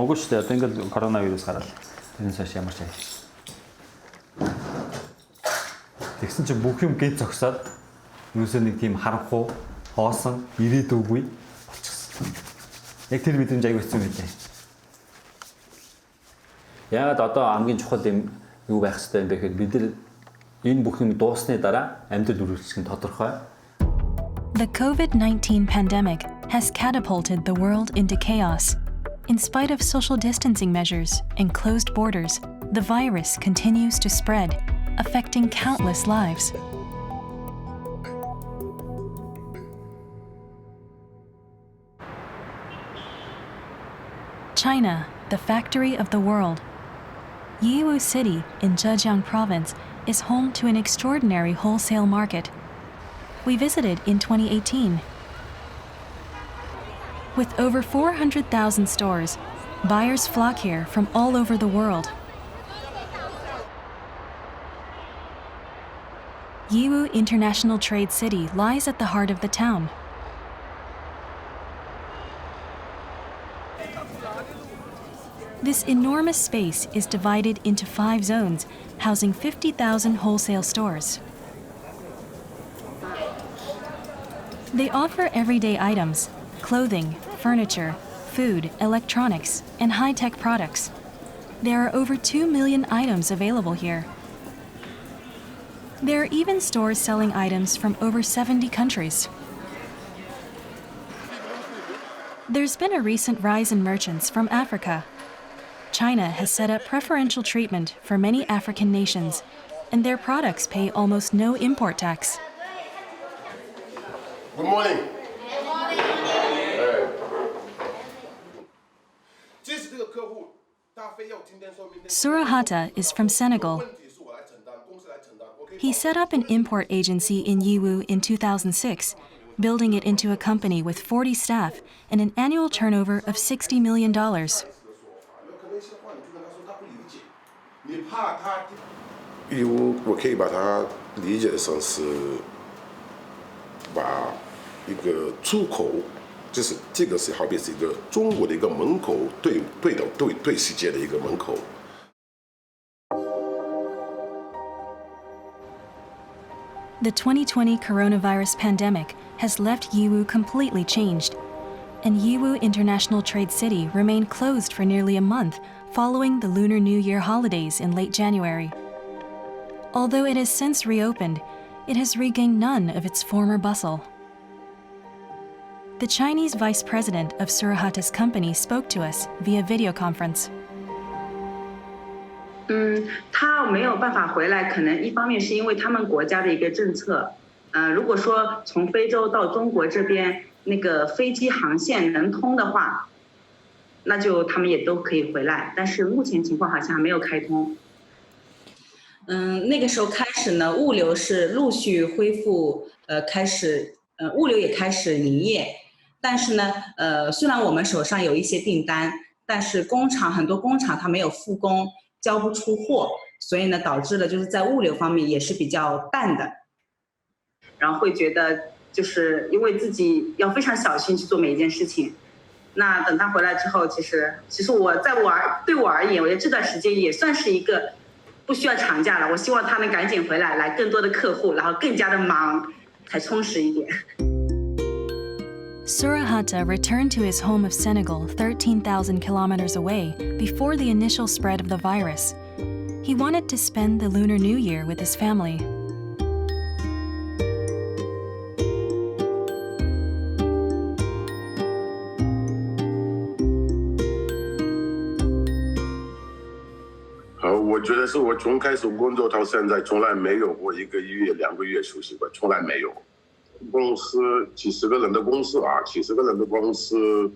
Уггүй шүү дээ. Одоо ингээд коронавирус гараад тэрнээс хойш ямар ч ажил. Тэгсэн чинь бүх юм гээд зогсоод юусаа нэг тийм харанхуу, хоосон, ирээдүггүй болчихсон. Яг тэр мэдрэмж аягүй хэцүү байлаа. Яагаад одоо хамгийн чухал юм юу байх хэрэгтэй юм бэ гэхэд бид нар энэ бүх юм дууссаны дараа амьдрал үргэлжлэх нь тодорхой. The COVID-19 pandemic has catapulted the world into chaos. In spite of social distancing measures and closed borders, the virus continues to spread, affecting countless lives. China, the factory of the world. Yiwu City in Zhejiang Province is home to an extraordinary wholesale market. We visited in 2018. With over 400,000 stores, buyers flock here from all over the world. Yiwu International Trade City lies at the heart of the town. This enormous space is divided into 5 zones, housing 50,000 wholesale stores. They offer everyday items, clothing, furniture, food, electronics, and high-tech products. There are over 2 million items available here. There are even stores selling items from over 70 countries. There's been a recent rise in merchants from Africa. China has set up preferential treatment for many African nations, and their products pay almost no import tax. Good morning. Good morning. Surahata is from Senegal. He set up an import agency in Yiwu in 2006, building it into a company with 40 staff and an annual turnover of $60 million. 义乌我可以把它理解成是把一个出口，就是这个是好比是一个中国的一个门口，对世界的一个门口。The 2020 coronavirus pandemic has left Yiwu completely changed, and Yiwu International Trade City remained closed for nearly a month following the Lunar New Year holidays in late January. Although it has since reopened, it has regained none of its former bustle. The Chinese vice president of Surahata's company spoke to us via video conference. 他没有办法回来，可能一方面是因为他们国家的一个政策。如果说从非洲到中国这边那个飞机航线能通的话，那就他们也都可以回来。但是目前情况好像还没有开通。那个时候开始呢，物流是陆续恢复，开始，物流也开始营业。但是呢，虽然我们手上有一些订单，但是很多工厂它没有复工。 交不出货，所以呢，导致了就是在物流方面也是比较淡的，然后会觉得就是因为自己要非常小心去做每一件事情。那等他回来之后，其实对我而言，我觉得这段时间也算是一个不需要长假了。我希望他能赶紧回来，来更多的客户，然后更加的忙，才充实一点。 Surahata returned to his home of Senegal 13,000 kilometers away before the initial spread of the virus. He wanted to spend the Lunar New Year with his family. "我觉得是我从开始工作到现在，从来没有过1个月、2个月休息过，从来没有。 公司几十个人的公司，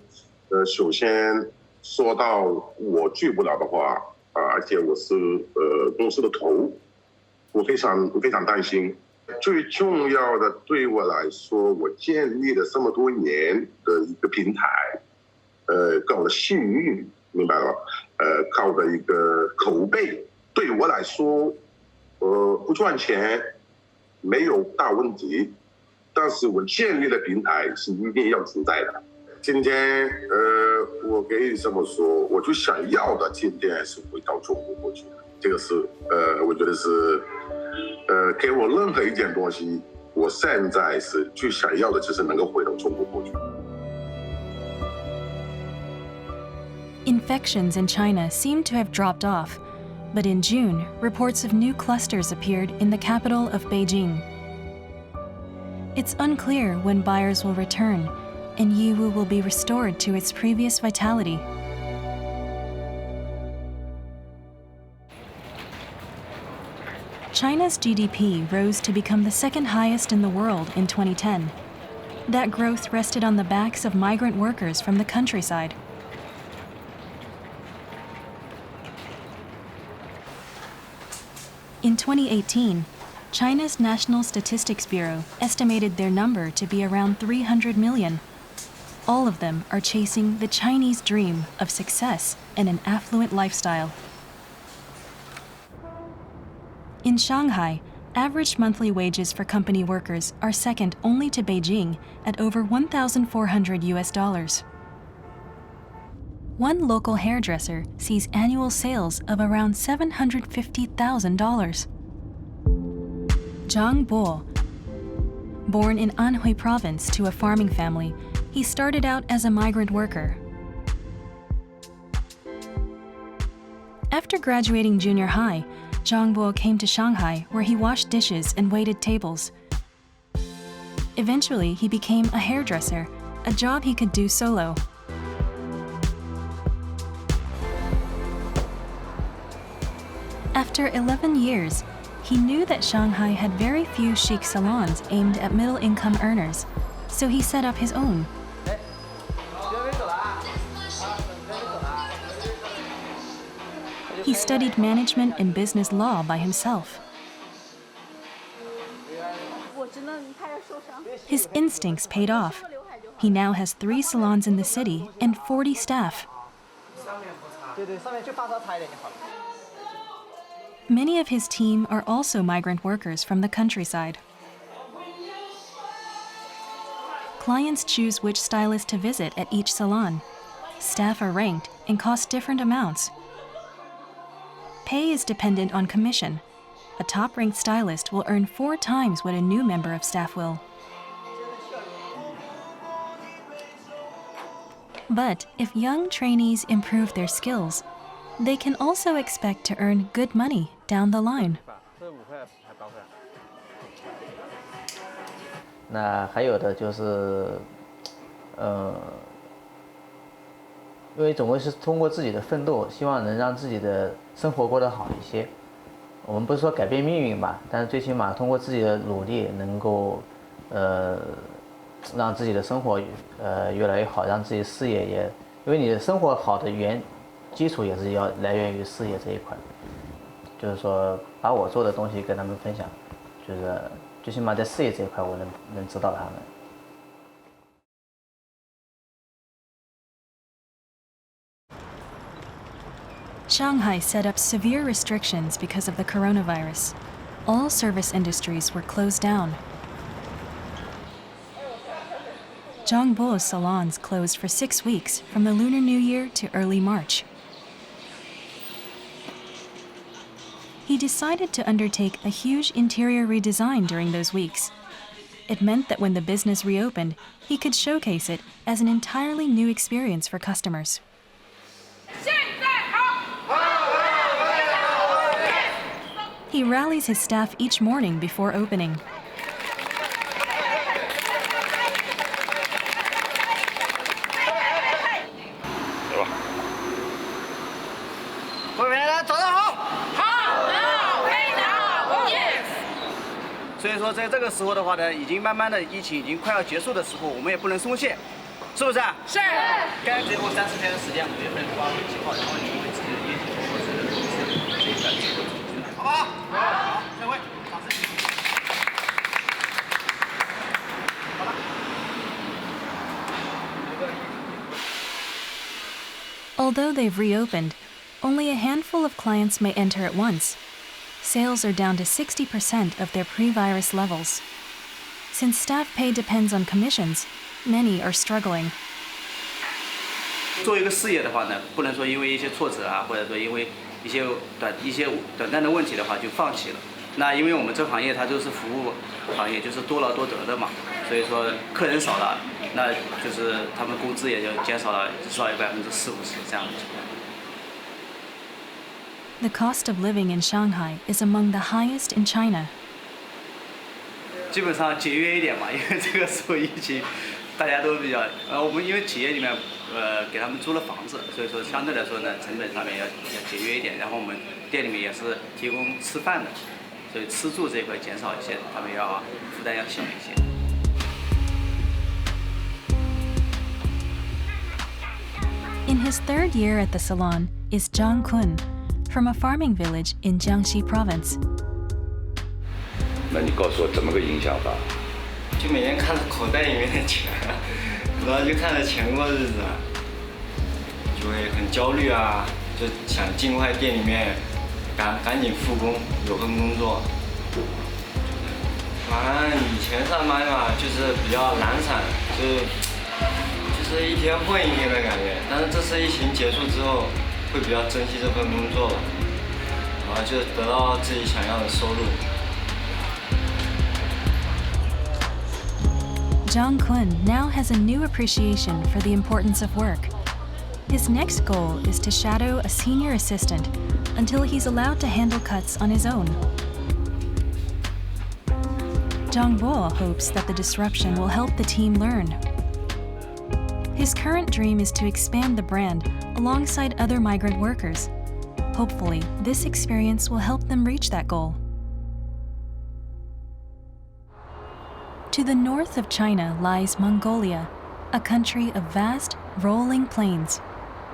首先说到我去不了的话，而且我是公司的头，我非常担心。最重要的对我来说，我建立了这么多年的一个平台，靠的信誉，明白了吗？靠的一个口碑，对我来说，不赚钱没有大问题。 但是我建立的平台是一定要存在的。今天我可以这么说，我最想要的今天是回到中国过去的，这个是我觉得是给我任何一件东西，我现在是最想要的，就是能够回到中国过去。Infections in China seem to have dropped off, but in June, reports of new clusters appeared in the capital of Beijing. It's unclear when buyers will return, and Yiwu will be restored to its previous vitality. China's GDP rose to become the second highest in the world in 2010. That growth rested on the backs of migrant workers from the countryside. In 2018, China's National Statistics Bureau estimated their number to be around 300 million. All of them are chasing the Chinese dream of success and an affluent lifestyle. In Shanghai, average monthly wages for company workers are second only to Beijing at over $1,400. One local hairdresser sees annual sales of around $750,000. Zhang Bo. Born in Anhui province to a farming family, he started out as a migrant worker. After graduating junior high, Zhang Bo came to Shanghai where he washed dishes and waited tables. Eventually, he became a hairdresser, a job he could do solo. After 11 years, he knew that Shanghai had very few chic salons aimed at middle-income earners, so he set up his own. He studied management and business law by himself. His instincts paid off. He now has 3 salons in the city and 40 staff. Many of his team are also migrant workers from the countryside. Clients choose which stylist to visit at each salon. Staff are ranked and cost different amounts. Pay is dependent on commission. A top-ranked stylist will earn 4 times what a new member of staff will. But if young trainees improve their skills, they can also expect to earn good money down the line. 那还有的就是，因为总归是通过自己的奋斗，希望能让自己的生活过得好一些。我们不是说改变命运吧，但是最起码通过自己的努力，能够让自己的生活越来越好，让自己事业也，因为你的生活好的基础也是要来源于事业这一块。就是说，把我做的东西跟他们分享，就是最起码在事业这一块，我能指导他们。Shanghai set up severe restrictions because of the coronavirus. All service industries were closed down. Zhang Bo's salons closed for 6 weeks from the Lunar New Year to early March. He decided to undertake a huge interior redesign during those weeks. It meant that when the business reopened, he could showcase it as an entirely new experience for customers. He rallies his staff each morning before opening. Yes. 所以说，在这个时候的话呢，已经慢慢的疫情已经快要结束的时候，我们也不能松懈，是不是啊？是。该最后30天的时间，5月份8月7号，然后你们会自己的业绩或者是这一块最后总结来，好不好？好，各位，掌声。好了。Although they've reopened, only a handful of clients may enter at once. Sales are down to 60% of their pre-virus levels. Since staff pay depends on commissions, many are struggling. 做一个事业的话呢，不能说因为一些挫折啊，或者说因为一些短暂的问题的话就放弃了。那因为我们这行业它就是服务行业，就是多劳多得的嘛，所以说客人少了，那就是他们工资也就减少了至少有40%-50%这样的情况。The cost of living in Shanghai is among the highest in China. 基本上节约一点嘛，因为这个时候疫情，大家都比较我们因为企业里面给他们租了房子，所以说相对来说呢成本上面要节约一点。然后我们店里面也是提供吃饭的，所以吃住这一块减少一些，他们要负担要小一些。In his third year at the salon is Nhk from a farming village in Jiangxi Province. 那你告诉我怎么个影响法？就每天看着口袋里面的钱，然后就看着钱过日子，就会很焦虑啊，就想尽快店里面赶紧复工，有份工作。反正以前上班嘛，就是比较懒散，就是一天混一天的感觉。但是这次疫情结束之后，会比较珍惜这份工作吧，然后就得到自己想要的收入。Nhk now has a new appreciation for the importance of work. His next goal is to shadow a senior assistant until he's allowed to handle cuts on his own. Nhk hopes that the disruption will help the team learn. His current dream is to expand the brand alongside other migrant workers. Hopefully, this experience will help them reach that goal. To the north of China lies Mongolia, a country of vast, rolling plains.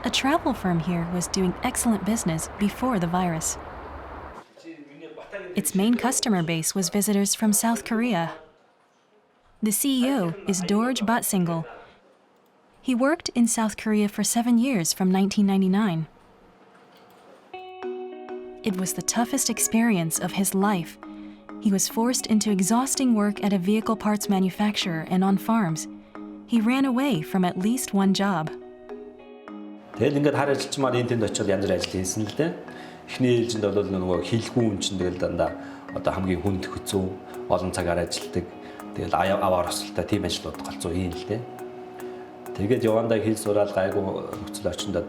A travel firm here was doing excellent business before the virus. Its main customer base was visitors from South Korea. The CEO is Dorj Batsingal. He worked in South Korea for 7 years from 1999. It was the toughest experience of his life. He was forced into exhausting work at a vehicle parts manufacturer and on farms. He ran away from at least one job. Тэгэл ингээд хараа чичмаар энтэнд очиод янз бүр ажил хийсэн л дээ. Эхний ээлжинд бол нөгөө хилгүй хүн чинь тэгэл дандаа одоо хамгийн хүнд хэцүү олон цагаар ажилладаг. Тэгэл аваар осолтой тийм ажлууд голцоо хийн л дээ. Тэгээд явандаа хэл сураад гайгүй нөхцөл орчиндод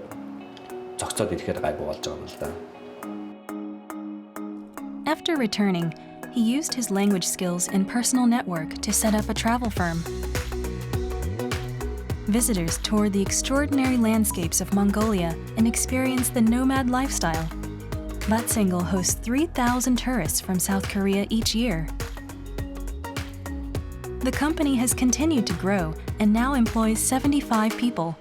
зогцоод ирэхээр гайгүй болж байгаа юм л да. After returning, he used his language skills and personal network to set up a travel firm. Visitors toured the extraordinary landscapes of Mongolia and experienced the nomad lifestyle. Batsingal hosts 3,000 tourists from South Korea each year. The company has continued to grow and now employs 75 people.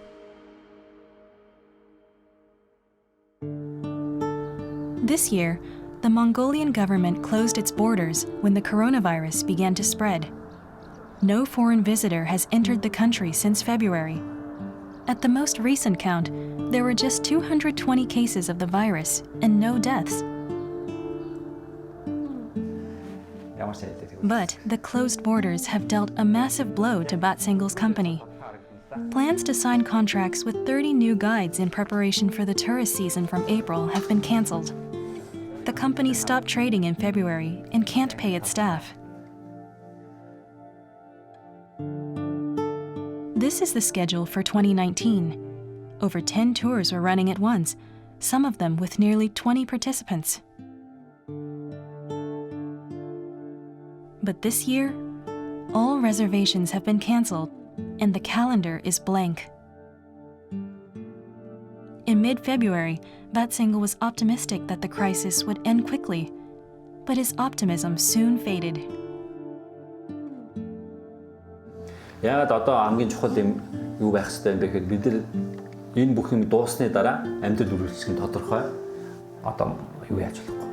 This year, the Mongolian government closed its borders when the coronavirus began to spread. No foreign visitor has entered the country since February. At the most recent count, there were just 220 cases of the virus and no deaths. But the closed borders have dealt a massive blow to Batsingal's company. Plans to sign contracts with 30 new guides in preparation for the tourist season from April have been cancelled. The company stopped trading in February and can't pay its staff. This is the schedule for 2019. Over 10 tours were running at once, some of them with nearly 20 participants. But this year, all reservations have been cancelled and the calendar is blank. In mid-February, Batsingal was optimistic that the crisis would end quickly, but his optimism soon faded. Яагаад одоо хамгийн чухал юм юу байх хэрэгтэй юм бэ гэхэд бид нар энэ бүх юм дууссаны дараа амьдрал үргэлжлэх нь тодорхой. Одоо юу яаж болохгүй.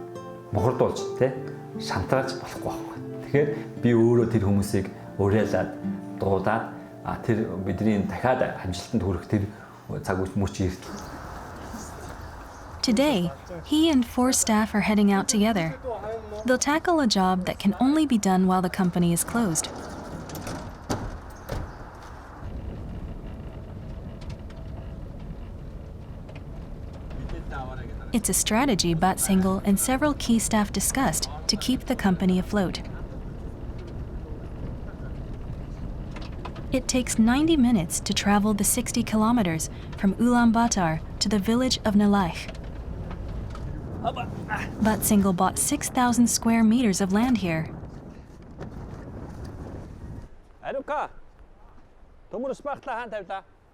Мохордуулж тий шантрааж болохгүй байхгүй. Тэгэхээр би өөрөө тэр хүмүүсийг уриалаад дуудаад тэр бидний дахиад амжилтанд хүрэх тэр цаг мөч иртэл. Today, he and 4 staff are heading out together. They'll tackle a job that can only be done while the company is closed. It's a strategy Batsingle and several key staff discussed to keep the company afloat. It takes 90 minutes to travel the 60 kilometers from Ulaanbaatar to the village of Nalaich. Batsingle bought 6,000 square meters of land here.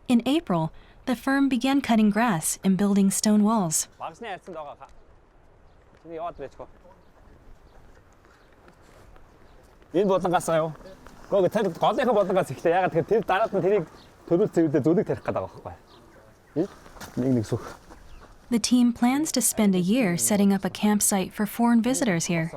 In April, the firm began cutting grass and building stone walls. The team plans to spend a year setting up a campsite for foreign visitors here.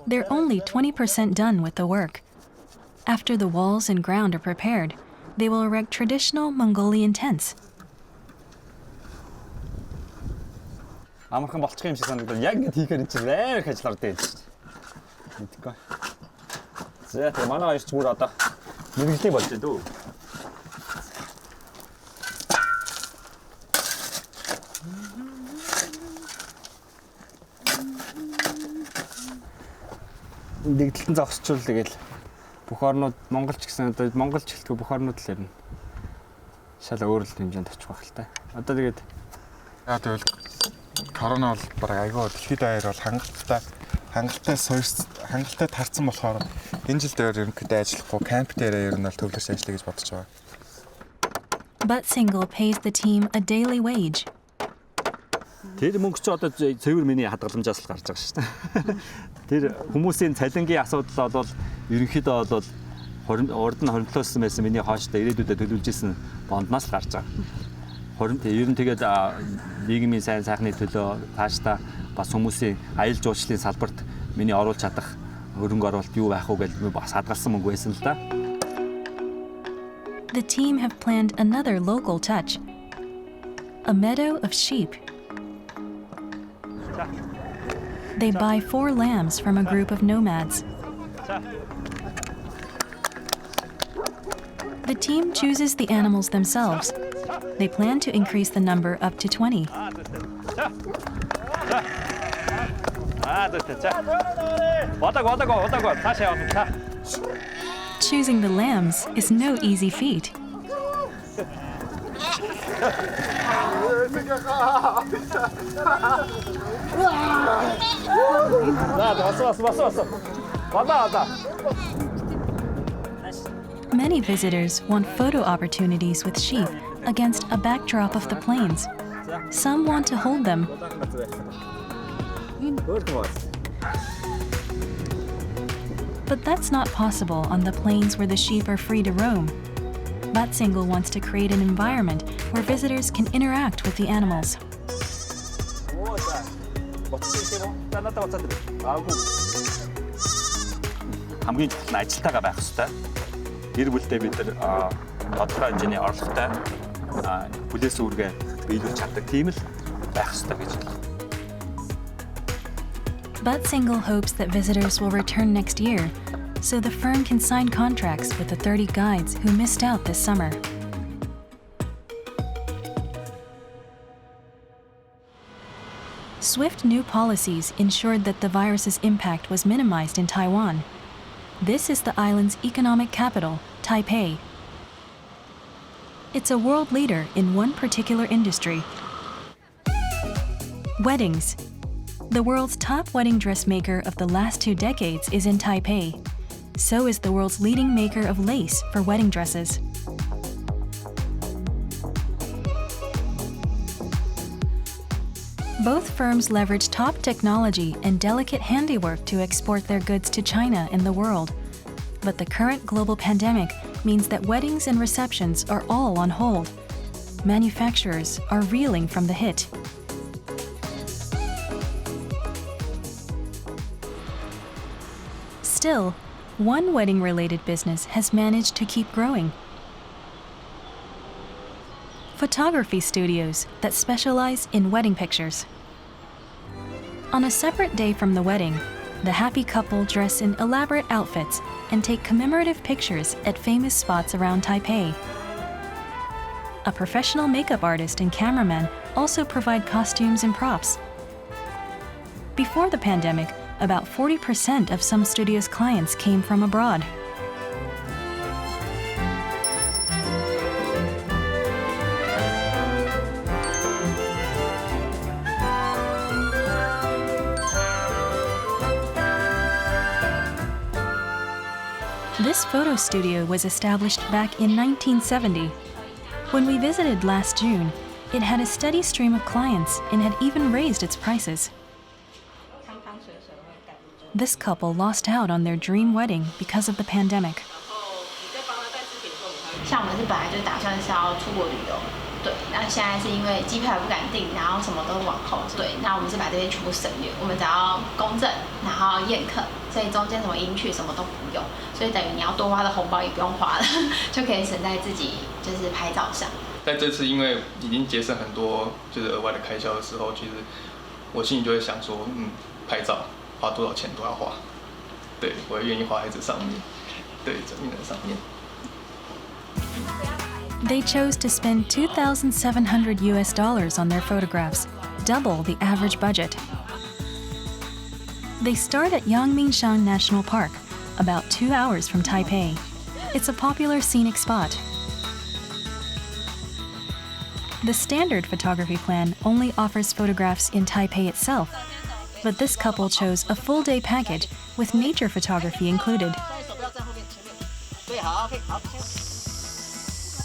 They're only 20% done with the work. After the walls and ground are prepared, they will erect traditional Mongolian tents. Амархан болчих юм шиг санагдал. Яг ингэ хийхээр энэ чинь амар их ажил ордог юм шүү дээ. Мэдээгүй. За тэгээ манай хоёр ч бүр одоо мэрэгжлийн болж байна дөө. Дэгдэлтэн зогсчул тэгэл бүх орнууд Монголч гэсэн одоо Монголч гэлтгүй бүх орнууд л ярина. Шал өөр л хэмжээнд очих байх л та. Одоо тэгээд яа тэгвэл корона бол бараг айгүй дэлхийд даяар бол хангалттай тарцсан болохоор энэ жил дээр ерөнхийдөө ажиллахгүй камп дээр ер нь бол төвлөрч ажиллая гэж бодож байгаа. Batsingle pays the team a daily wage. Тэр мөнгө чи одоо цэвэр миний хадгаламжаас л гарч байгаа шүү дээ. Тэр хүмүүсийн цалингийн асуудал бол ерөнхийдөө бол урд нь хоригдлуулсан байсан миний хооштой ирээдүйдээ төлөвлөж исэн бонднаас л гарч байгаа. Ер нь тэгээд нийгмийн сайн сайхны төлөө цаашдаа бас хүмүүсийн аялал жуулчлалын салбарт миний оруулж чадах хөрөнгө оруулалт юу байх уу гэж бас хадгалсан мөнгө байсан л да. The team have planned another local touch. A meadow of sheep. They buy 4 lambs from a group of nomads. The team chooses the animals themselves. They plan to increase the number up to 20. Choosing the lambs is no easy feat. Many visitors want photo opportunities with sheep against a backdrop of the plains. Some want to hold them. But that's not possible on the plains where the sheep are free to roam. Batsingle wants to create an environment where visitors can interact with the animals. хамгийн чухал нь ажилтайгаа байх хэрэгтэй. Гэр бүлдээ бид нар тодорхой хэмжээний орлоготой бүлээс үүргээ биелүүлж чаддаг тийм л байх хэрэгтэй гэж байна. Batsingle hopes that visitors will return next year, so the firm can sign contracts with the 30 guides who missed out this summer. Swift new policies ensured that the virus's impact was minimized in Taiwan. This is the island's economic capital, Taipei. It's a world leader in one particular industry: weddings. The world's top wedding dressmaker of the last 2 decades is in Taipei. So is the world's leading maker of lace for wedding dresses. Both firms leverage top technology and delicate handiwork to export their goods to China and the world. But the current global pandemic means that weddings and receptions are all on hold. Manufacturers are reeling from the hit. Still, one wedding-related business has managed to keep growing. photography studios that specialize in wedding pictures. On a separate day from the wedding, the happy couple dress in elaborate outfits and take commemorative pictures at famous spots around Taipei. A professional makeup artist and cameraman also provide costumes and props. Before the pandemic, about 40% of some studios' clients came from abroad. This photo studio was established back in 1970. When we visited last June, it had a steady stream of clients and had even raised its prices. This couple lost out on their dream wedding because of the pandemic. 像我们是本来就打算是要出国旅游，对，那现在是因为机票也不敢订，然后什么都往后，对，那我们是把这些全部省略，我们只要公证，然后宴客，所以中间什么迎娶什么都不用，所以等于你要多花的红包也不用花了，就可以省在自己就是拍照上。但这次因为已经节省很多就是额外的开销的时候，其实我心里就会想说，拍照花多少钱都要花，对，我也愿意花在这上面，对，整面的上面。They chose to spend $2,700 on their photographs, double the average budget. They start at Yangmingshan National Park, about 2 hours from Taipei. It's a popular scenic spot. The standard photography plan only offers photographs in Taipei itself, but this couple chose a full-day package with nature photography included.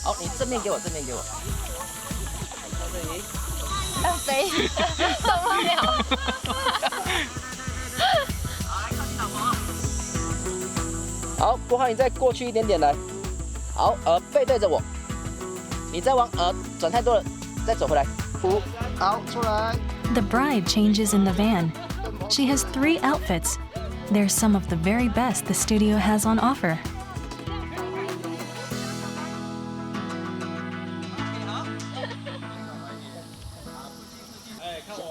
好，你正面给我，正面给我。飞，受不了。好，郭浩，你再过去一点点来。好，背对着我，你再往转太多了，再走回来。好，出来。The bride changes in the van. She has 3 outfits. They're some of the very best the studio has on offer.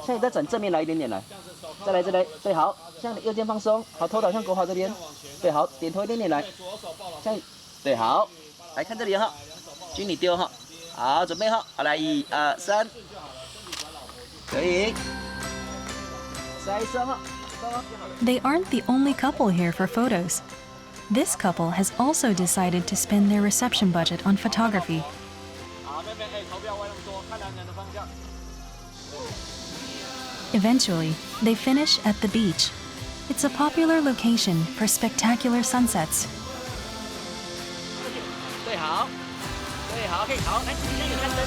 现在再转正面来一点点来，再来，对，好，像右肩放松，好，头导向国豪这边，对，好，点头一点点来，像，对，好，来看这里哈，军你丢哈，好，准备哈，好来，1、2、3，可以，再升哈。They aren't the only couple here for photos. This couple has also decided to spend their reception budget on photography. Eventually, they finish at the beach. It's a popular location for spectacular sunsets. 对，好，对，好，可以，好，来，现在有看灯。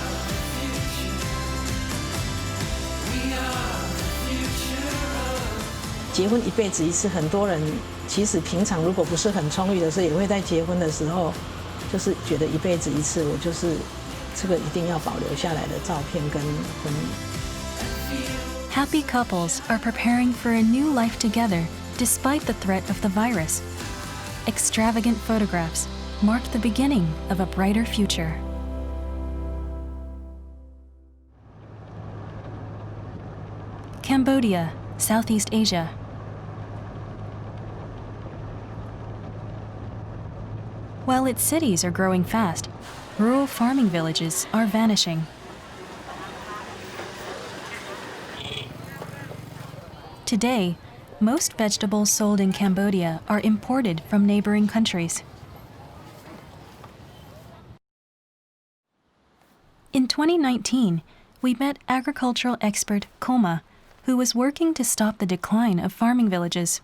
结婚一辈子一次，很多人其实平常如果不是很充裕的时候，也会在结婚的时候，就是觉得一辈子一次，我就是这个一定要保留下来的照片跟婚礼。Happy couples are preparing for a new life together despite the threat of the virus. Extravagant photographs mark the beginning of a brighter future. Cambodia, Southeast Asia. While its cities are growing fast, rural farming villages are vanishing. Today, most vegetables sold in Cambodia are imported from neighboring countries. In 2019, we met agricultural expert Koma, who was working to stop the decline of farming villages.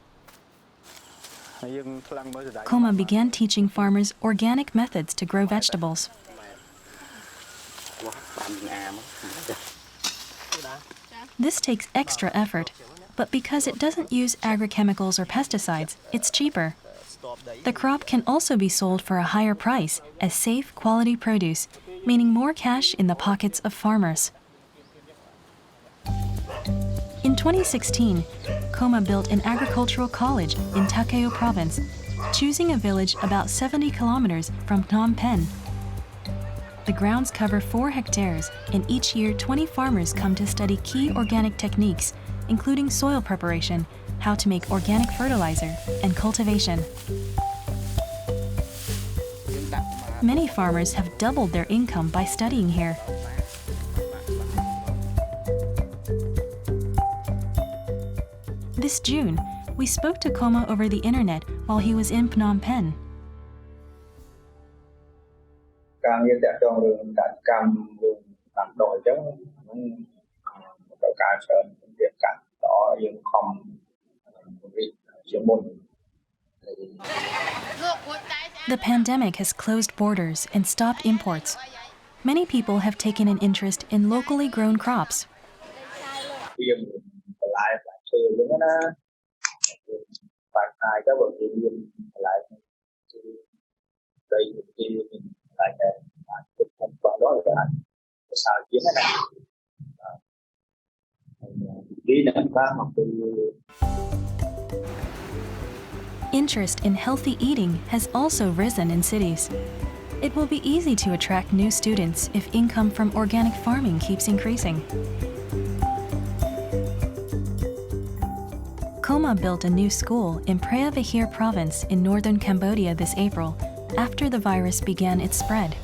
Koma began teaching farmers organic methods to grow vegetables. This takes extra effort, but because it doesn't use agrochemicals or pesticides, it's cheaper. The crop can also be sold for a higher price as safe, quality produce, meaning more cash in the pockets of farmers. In 2016, Koma built an agricultural college in Takeo province, choosing a village about 70 kilometers from Phnom Penh. The grounds cover 4 hectares, and each year 20 farmers come to study key organic techniques, including soil preparation, how to make organic fertilizer, and cultivation. Many farmers have doubled their income by studying here. This June, we spoke to Koma over the internet while he was in Phnom Penh. The pandemic has closed borders and stopped imports. Many people have taken an interest in locally grown crops. Interest in healthy eating has also risen in cities. It will be easy to attract new students if income from organic farming keeps increasing. Koma built a new school in Preah Vihear province in northern Cambodia this April, after the virus began its spread.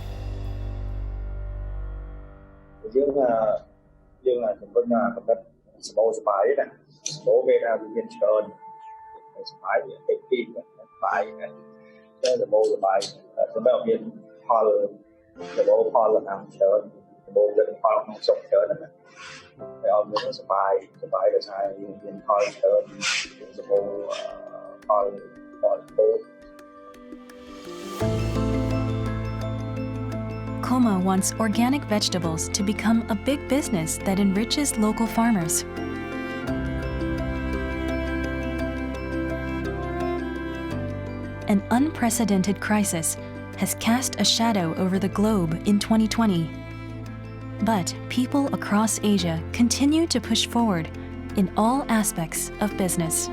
Koma wants organic vegetables to become a big business that enriches local farmers. An unprecedented crisis has cast a shadow over the globe in 2020. But people across Asia continue to push forward in all aspects of business.